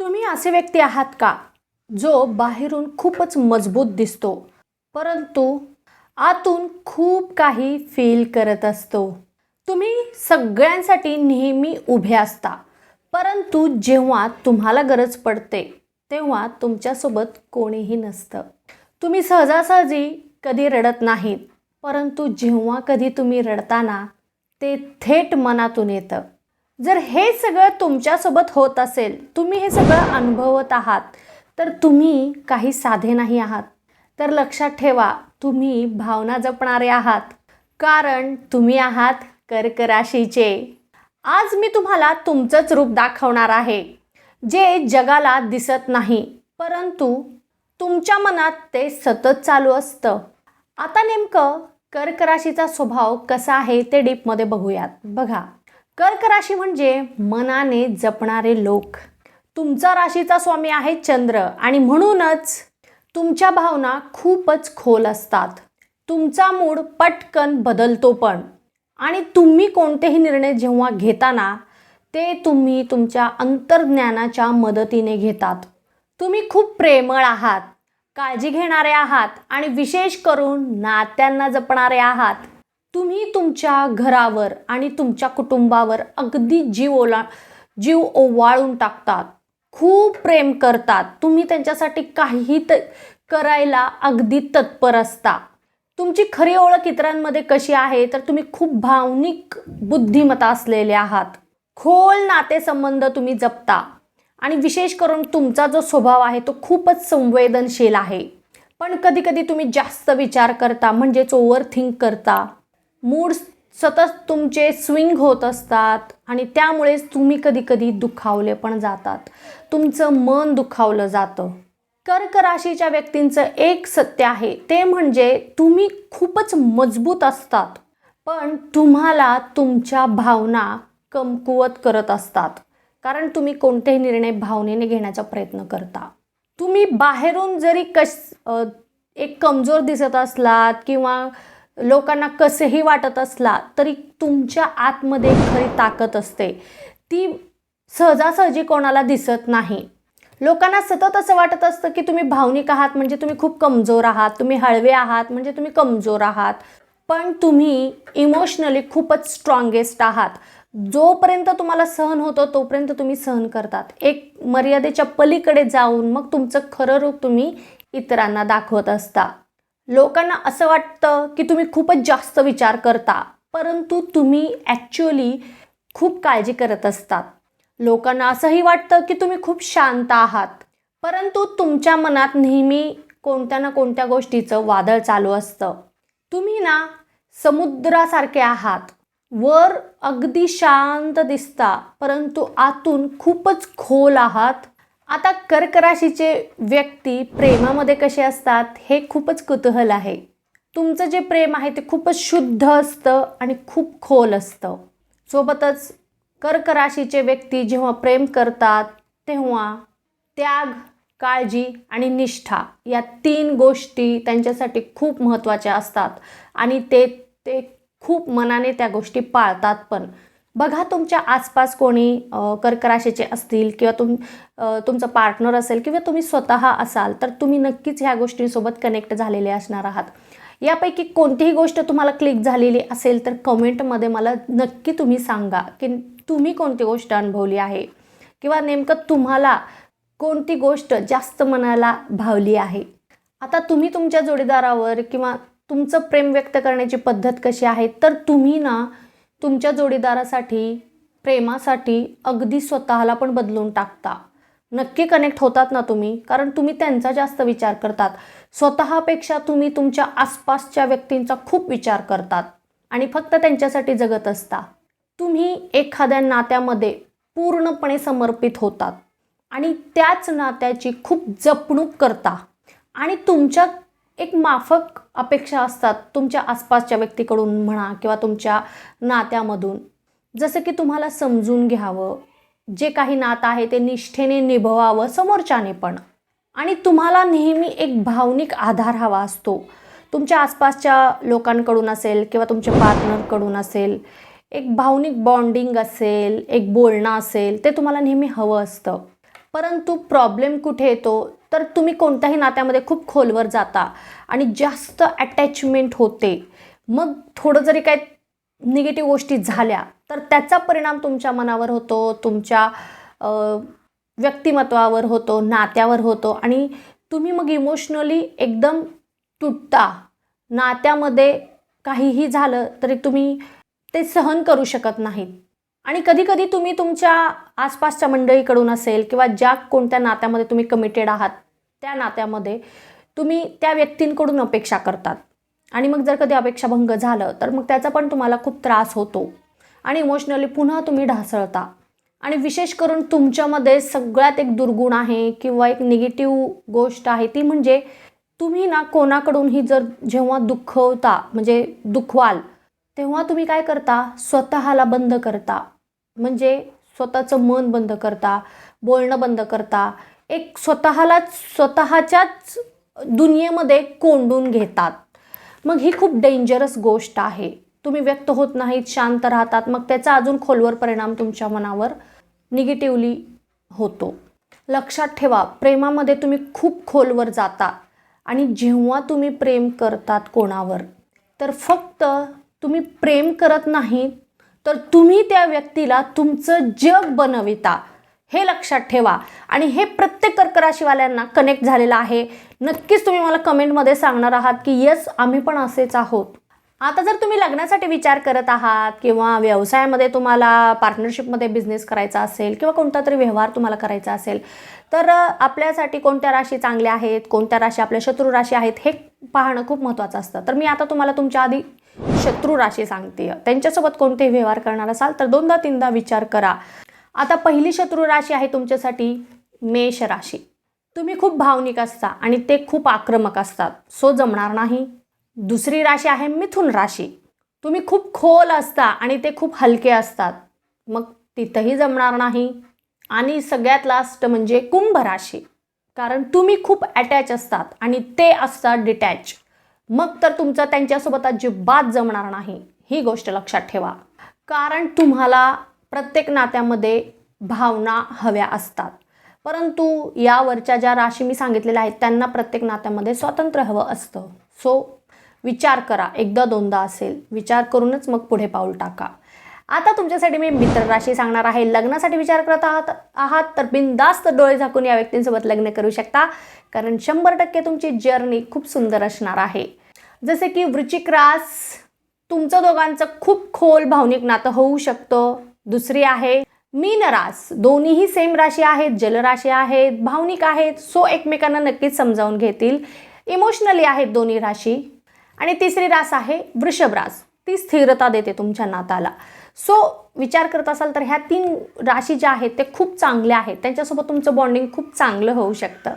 तुम्ही असे व्यक्ती आहात का जो बाहेरून खूपच मजबूत दिसतो परंतु आतून खूप काही फील करत असतो? तुम्ही सगळ्यांसाठी नेहमी उभे असता परंतु जेव्हा तुम्हाला गरज पडते तेव्हा तुमच्यासोबत कोणीही नसतं. तुम्ही सहजासहजी कधी रडत नाहीत परंतु जेव्हा कधी तुम्ही रडताना ते थेट मनातून येतं. जर हे सगळं तुमच्यासोबत होत असेल, तुम्ही हे सगळं अनुभवत आहात, तर तुम्ही काही साधे नाही आहात. तर लक्षात ठेवा, तुम्ही भावना जपणारे आहात. कारण तुम्ही आहात कर्क राशीचे. आज मी तुम्हाला तुमचंच रूप दाखवणार आहे, जे जगाला दिसत नाही, परंतु तुमच्या मनात ते सतत चालू असतं. आता नेमकं कर्क राशीचा स्वभाव कसा आहे ते डीपमध्ये बघूयात. बघा, कर्क राशी म्हणजे मनाने जपणारे लोक. तुमचा राशीचा स्वामी आहे चंद्र आणि म्हणूनच तुमच्या भावना खूपच खोल असतात. तुमचा मूड पटकन बदलतो पण, आणि तुम्ही कोणतेही निर्णय जेव्हा घेताना ते तुम्ही तुमच्या अंतर्ज्ञानाच्या मदतीने घेतात. तुम्ही खूप प्रेमळ आहात, काळजी घेणारे आहात आणि विशेष करून नात्यांना जपणारे आहात. तुम्ही तुमच्या घरावर आणि तुमच्या कुटुंबावर अगदी जीव ओवाळून टाकतात. खूप प्रेम करतात. तुम्ही त्यांच्यासाठी काही करायला अगदी तत्पर असता. तुमची खरी ओळख इतरांमध्ये कशी आहे तर तुम्ही खूप भावनिक बुद्धिमत्ता असलेले आहात. खोल नातेसंबंध तुम्ही जपता आणि विशेष करून तुमचा जो स्वभाव आहे तो खूपच संवेदनशील आहे. पण कधी कधी तुम्ही जास्त विचार करता, म्हणजेच ओव्हर थिंक करता. मूड सतत तुमचे स्विंग होत असतात आणि त्यामुळेच तुम्ही कधी कधी दुखावले पण जातात. तुमचं मन दुखावलं जातं. कर्क राशीच्या व्यक्तींचं एक सत्य आहे, ते म्हणजे तुम्ही खूपच मजबूत असतात पण तुम्हाला तुमच्या भावना कमकुवत करत असतात. कारण तुम्ही कोणतेही निर्णय भावनेने घेण्याचा प्रयत्न करता. तुम्ही बाहेरून जरी एक कमजोर दिसत असलात किंवा लोकांना कसेही वाटत असला तरी तुमच्या आतमध्ये खरी ताकद असते. ती सहजासहजी कोणाला दिसत नाही. लोकांना सतत असं वाटत असतं की तुम्ही भावनिक आहात म्हणजे तुम्ही खूप कमजोर आहात, तुम्ही हळवे आहात म्हणजे तुम्ही कमजोर आहात. पण तुम्ही इमोशनली खूपच स्ट्रॉंगेस्ट आहात. जोपर्यंत तुम्हाला सहन होतं तोपर्यंत तुम्ही सहन करतात. एक मर्यादेच्या पलीकडे जाऊन मग तुमचं खरं रूप तुम्ही इतरांना दाखवत असता. लोकांना असं वाटतं की तुम्ही खूपच जास्त विचार करता परंतु तुम्ही ॲक्च्युअली खूप काळजी करत असतात. लोकांना असंही वाटतं की तुम्ही खूप शांत आहात परंतु तुमच्या मनात नेहमी कोणत्या ना कोणत्या गोष्टीचं वादळ चालू असतं. तुम्ही ना समुद्रासारखे आहात. वर अगदी शांत दिसता परंतु आतून खूपच खोल आहात. आता कर्क राशीचे व्यक्ती प्रेमामध्ये कसे असतात हे खूपच कुतूहल आहे. तुमचं जे प्रेम आहे ते खूपच शुद्ध असतं आणि खूप खोल असतं. सोबतच कर्क राशीचे व्यक्ती जेव्हा प्रेम करतात तेव्हा त्याग, काळजी आणि निष्ठा या 3 गोष्टी त्यांच्यासाठी खूप महत्त्वाच्या असतात आणि ते खूप मनाने त्या गोष्टी पाळतात पण. बघा, तुमच्या आसपास कोणी कर्क राशीचे असतील किंवा तुमचा पार्टनर असेल किंवा तुम्ही स्वतः असाल तर तुम्ही नक्कीच ह्या गोष्टींसोबत कनेक्ट झालेले असणार आहात. यापैकी कोणतीही गोष्ट तुम्हाला क्लिक झालेली असेल तर कमेंटमध्ये मला नक्की तुम्ही सांगा की तुम्ही कोणती गोष्ट अनुभवली आहे किंवा नेमकं तुम्हाला कोणती गोष्ट जास्त मनाला भावली आहे. आता तुम्ही तुमच्या जोडीदारावर किंवा तुमचं प्रेम व्यक्त करण्याची पद्धत कशी आहे तर तुम्ही ना तुमच्या जोडीदारासाठी, प्रेमासाठी अगदी स्वतःला पण बदलून टाकता. नक्की कनेक्ट होतात ना तुम्ही, कारण तुम्ही त्यांचा जास्त विचार करतात. स्वतःपेक्षा तुम्ही तुमच्या आसपासच्या व्यक्तींचा खूप विचार करतात आणि फक्त त्यांच्यासाठी जगत असता. तुम्ही एखाद्या नात्यामध्ये पूर्णपणे समर्पित होतात आणि त्याच नात्याची खूप जपणूक करता आणि तुमच्या एक माफक अपेक्षा असतात तुमच्या आसपासच्या व्यक्तीकडून म्हणा किंवा तुमच्या नात्यामधून. जसं की तुम्हाला समजून घ्यावं, जे काही नातं आहे ते निष्ठेने निभवावं समोरच्याने पण, आणि तुम्हाला नेहमी एक भावनिक आधार हवा असतो. तुमच्या आसपासच्या लोकांकडून असेल किंवा तुमच्या पार्टनरकडून असेल, एक भावनिक बॉन्डिंग असेल, एक बोलणं असेल, ते तुम्हाला नेहमी हवं असतं. परंतु प्रॉब्लेम कुठे येतो तर तुम्ही कोणत्याही नात्यामध्ये खूप खोलवर जाता आणि जास्त अटॅचमेंट होते. मग थोडं जरी काय निगेटिव्ह गोष्टी झाल्या तर त्याचा परिणाम तुमच्या मनावर होतो, तुमच्या व्यक्तिमत्वावर होतो, नात्यावर होतो आणि तुम्ही मग इमोशनली एकदम तुटता. नात्यामध्ये काहीही झालं तरी तुम्ही ते सहन करू शकत नाहीत आणि कधी-कधी तुम्ही तुमच्या आसपासच्या मंडळीकडून असेल किंवा ज्या कोणत्या नात्यामध्ये तुम्ही कमिटेड आहात त्या नात्यामध्ये तुम्ही त्या व्यक्तींकडून अपेक्षा करतात आणि मग जर कधी अपेक्षाभंग झालं तर मग त्याचा पण तुम्हाला खूप त्रास होतो आणि इमोशनली पुन्हा तुम्ही ढासळता. आणि विशेष करून तुमच्यामध्ये सगळ्यात एक दुर्गुण आहे किंवा एक निगेटिव्ह गोष्ट आहे ती म्हणजे तुम्ही ना कोणाकडूनही जर जेव्हा दुखवता म्हणजे दुखवाल तेव्हा तुम्ही काय करता, स्वतःला बंद करता. म्हणजे स्वतःचं मन बंद करता, बोलणं बंद करता, एक स्वतःच्याच दुनियेमध्ये कोंडून घेतात. मग ही खूप डेंजरस गोष्ट आहे. तुम्ही व्यक्त होत नाहीत, शांत राहतात, मग त्याचा अजून खोलवर परिणाम तुमच्या मनावर निगेटिव्हली होतो. लक्षात ठेवा, प्रेमामध्ये तुम्ही खूप खोलवर जाता आणि जेव्हा तुम्ही प्रेम करतात कोणावर तर फक्त तुम्ही प्रेम करत नाही तर तुम्ही त्या व्यक्तीला तुमचं जग बनविता. हे लक्षात ठेवा आणि हे प्रत्येक कर्क राशीवाल्यांना कनेक्ट झालेलं आहे. नक्कीच तुम्ही मला कमेंटमध्ये सांगणार आहात की येस आम्ही पण असेच आहोत. आता जर तुम्ही लग्नासाठी विचार करत आहात किंवा व्यवसायामध्ये तुम्हाला पार्टनरशिपमध्ये बिझनेस करायचा असेल किंवा कोणता तरी व्यवहार तुम्हाला करायचा असेल तर आपल्यासाठी कोणत्या राशी चांगल्या आहेत, कोणत्या राशी आपल्या शत्रू राशी आहेत हे पाहणं खूप महत्त्वाचं असतं. तर मी आता तुम्हाला तुमच्या आधी शत्रू राशी सांगते. त्यांच्यासोबत कोणतेही व्यवहार करणार असाल तर 2दा-3दा विचार करा. आता पहिली शत्रू राशी आहे तुमच्यासाठी मेष राशी. तुम्ही खूप भावनिक असता आणि ते खूप आक्रमक असतात, सो जमणार नाही. दुसरी राशी आहे मिथुन राशी. तुम्ही खूप खोल असता आणि ते खूप हलके असतात, मग तिथंही जमणार नाही. आणि सगळ्यात लास्ट म्हणजे कुंभ राशी. कारण तुम्ही खूप अटॅच असतात आणि ते असतात डिटॅच, मग तर तुमचं त्यांच्यासोबत अजिबात जमणार नाही. ही गोष्ट लक्षात ठेवा. कारण तुम्हाला प्रत्येक नात्यामध्ये भावना हव्या असतात, परंतु यावरच्या ज्या राशी मी सांगितलेल्या आहेत त्यांना प्रत्येक नात्यामध्ये स्वातंत्र्य हवं असतं. सो विचार करा, 1दा-2दा असेल, विचार करूनच मग पुढे पाऊल टाका. आता तुमच्यासाठी मी मित्र राशी सांगणार आहे. लग्नासाठी विचार करत आहात तर बिनधास्त डोळे झाकून या व्यक्तींसोबत लग्न करू शकता, कारण 100% तुमची जर्नी खूप सुंदर असणार आहे. जसे की वृश्चिक रास, तुमचं दोघांचं खूप खोल भावनिक नातं होऊ शकतं. दुसरी आहे मीन रास. दोन्हीही सेम राशी आहेत, जलराशी आहेत, भावनिक आहेत, सो एकमेकांना नक्कीच समजावून घेतील. इमोशनली आहेत दोन्ही राशी. आणि तिसरी रास आहे वृषभ रास. ती स्थिरता देते तुमच्या नाताला. सो विचार करत असाल तर ह्या 3 राशी ज्या आहेत ते खूप चांगल्या आहेत, त्यांच्यासोबत तुमचं बॉन्डिंग खूप चांगलं होऊ शकतं,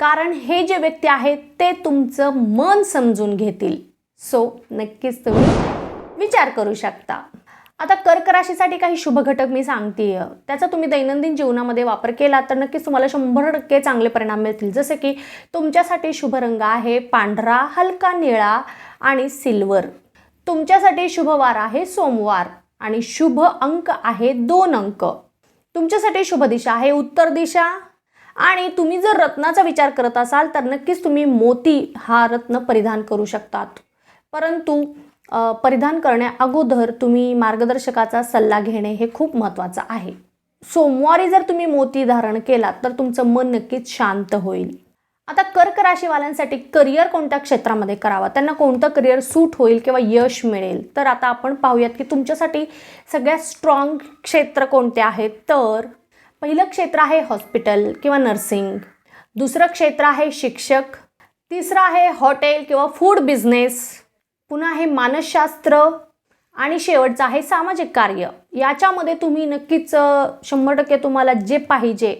कारण हे जे व्यक्ती आहेत ते तुमचं मन समजून घेतील. सो नक्कीच तुम्ही विचार करू शकता. आता कर्क राशीसाठी काही शुभ घटक मी सांगतेय, त्याचा तुम्ही दैनंदिन जीवनामध्ये वापर केला तर नक्कीच तुम्हाला 100% चांगले परिणाम मिळतील. जसे की तुमच्यासाठी शुभ रंग आहे पांढरा, हलका निळा आणि सिल्वर. तुमच्यासाठी शुभ वार आहे सोमवार आणि शुभ अंक आहे 2 अंक. तुमच्यासाठी शुभ दिशा आहे उत्तर दिशा आणि तुम्ही जर रत्नाचा विचार करत असाल तर नक्कीच तुम्ही मोती हा रत्न परिधान करू शकतात, परंतु परिधान करण्या अगोदर तुम्ही मार्गदर्शकाचा सल्ला घेणे हे खूप महत्त्वाचं आहे. सोमवारी जर तुम्ही मोती धारण केलात तर तुमचं मन नक्कीच शांत होईल. आता कर्क राशीवाल्यांसाठी करिअर कोणत्या क्षेत्रामध्ये करावा, त्यांना कोणतं करिअर सूट होईल किंवा यश मिळेल, तर आता आपण पाहूयात की तुमच्यासाठी सगळ्यात स्ट्रॉंग क्षेत्र कोणते आहेत. तर पहिलं क्षेत्र आहे हॉस्पिटल किंवा नर्सिंग, दुसरं क्षेत्र आहे शिक्षक, तिसरं आहे हॉटेल किंवा फूड बिझनेस, पुन्हा आहे मानसशास्त्र आणि शेवटचं आहे सामाजिक कार्य. याच्यामध्ये तुम्ही नक्कीच 100% तुम्हाला जे पाहिजे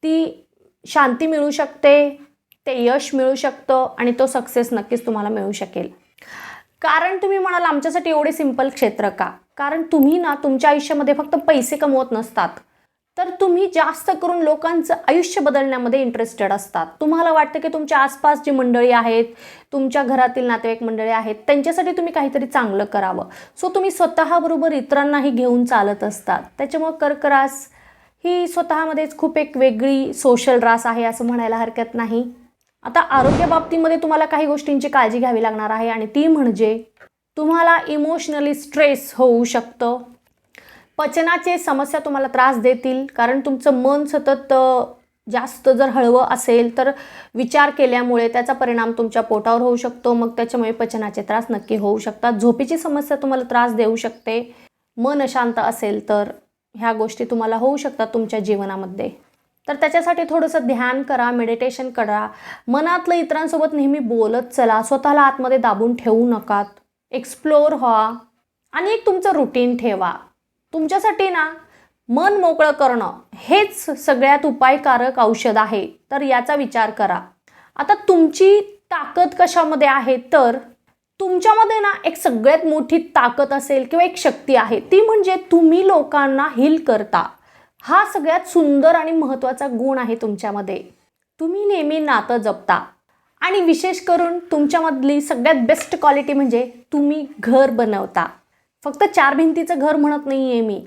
ती शांती मिळू शकते, ते यश मिळू शकतं आणि तो सक्सेस नक्कीच तुम्हाला मिळू शकेल. कारण तुम्ही म्हणाल आमच्यासाठी एवढे सिंपल क्षेत्र का, कारण तुम्ही ना तुमच्या आयुष्यामध्ये फक्त पैसे कमवत नसतात, तर तुम्ही जास्त करून लोकांचं आयुष्य बदलण्यामध्ये इंटरेस्टेड असतात. तुम्हाला वाटतं की तुमच्या आसपास जी मंडळी आहेत, तुमच्या घरातील नातेवाईक मंडळी आहेत, त्यांच्यासाठी तुम्ही काहीतरी चांगलं करावं. सो तुम्ही स्वतःबरोबर इतरांनाही घेऊन चालत असतात. त्याच्यामुळे कर्क रास ही स्वतःमध्येच खूप एक वेगळी सोशल रास आहे असं म्हणायला हरकत नाही. आता आरोग्याबाबतीमध्ये तुम्हाला काही गोष्टींची काळजी घ्यावी लागणार आहे आणि ती म्हणजे तुम्हाला इमोशनली स्ट्रेस होऊ शकतं. पचनाचे समस्या तुम्हाला त्रास देतील, कारण तुमचं मन सतत जास्त जर हळवं असेल तर विचार केल्यामुळे त्याचा परिणाम तुमच्या पोटावर होऊ शकतो. मग त्याच्यामुळे पचनाचे त्रास नक्की होऊ शकतात. झोपेची समस्या तुम्हाला त्रास देऊ शकते. मन अशांत असेल तर ह्या गोष्टी तुम्हाला होऊ शकतात तुमच्या जीवनामध्ये. तर त्याच्यासाठी थोडंसं ध्यान करा, मेडिटेशन करा. मनातलं इतरांसोबत नेहमी बोलत चला. स्वतःला आतमध्ये दाबून ठेवू नकात. एक्सप्लोर व्हा आणि एक तुमचं रुटीन ठेवा. तुमच्यासाठी ना मन मोकळं करणं हेच सगळ्यात उपायकारक औषध आहे. तर याचा विचार करा. आता तुमची ताकद कशामध्ये आहे, तर तुमच्यामध्ये ना एक सगळ्यात मोठी ताकद असेल किंवा एक शक्ती आहे, ती म्हणजे तुम्ही लोकांना हील करता. हा सगळ्यात सुंदर आणि महत्त्वाचा गुण आहे तुमच्यामध्ये. तुम्ही नेहमी नातं जपता आणि विशेष करून तुमच्यामधली सगळ्यात बेस्ट क्वालिटी म्हणजे तुम्ही घर बनवता. फक्त 4 भिंतीचं घर म्हणत नाही आहे मी.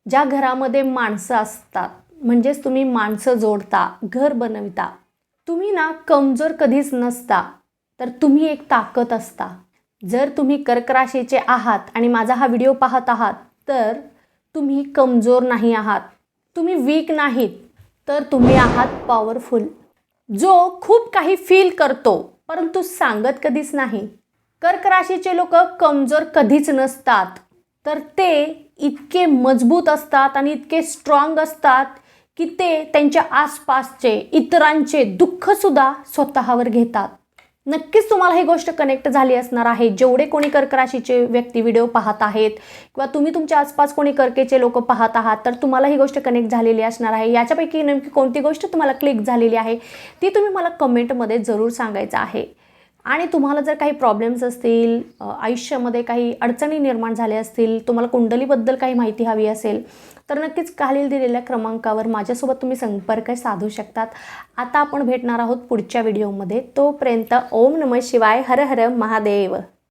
ज्या घरामध्ये माणसं असतात, म्हणजेच तुम्ही माणसं जोडता, घर बनविता. तुम्ही ना कमजोर कधीच नसता, तर तुम्ही एक ताकद असता. जर तुम्ही कर्क राशीचे आहात आणि माझा हा व्हिडिओ पाहत आहात, तर तुम्ही कमजोर नाही आहात, तुम्ही वीक नाहीत, तर तुम्ही आहात पॉवरफुल. जो खूप काही फील करतो परंतु सांगत कधीच नाही. कर्क राशीचे लोक कमजोर कधीच नसतात, तर ते इतके मजबूत असतात आणि इतके स्ट्रॉंग असतात की ते त्यांच्या आसपासचे इतरांचे दुःखसुद्धा स्वतःवर घेतात. नक्कीच तुम्हाला ही गोष्ट कनेक्ट झाली असणार आहे. जेवढे कोणी कर्क राशीचे व्यक्ती व्हिडिओ पाहत आहेत किंवा तुम्ही तुमच्या आसपास कोणी कर्केचे लोक पाहत आहात, तर तुम्हाला ही गोष्ट कनेक्ट झालेली असणार आहे. याच्यापैकी नेमकी कोणती गोष्ट तुम्हाला क्लिक झालेली आहे ती तुम्ही मला कमेंटमध्ये जरूर सांगायचं आहे. आणि तुम्हाला जर काही प्रॉब्लेम्स असतील, आयुष्यामध्ये काही अडचणी निर्माण झाल्या असतील, तुम्हाला कुंडलीबद्दल काही माहिती हवी असेल, तर नक्कीच खालील दिलेल्या क्रमांकावर माझ्यासोबत तुम्ही संपर्क साधू शकतात. आता आपण भेटणार आहोत पुढच्या व्हिडिओमध्ये. तोपर्यंत ओम नमः शिवाय, हर हर महादेव.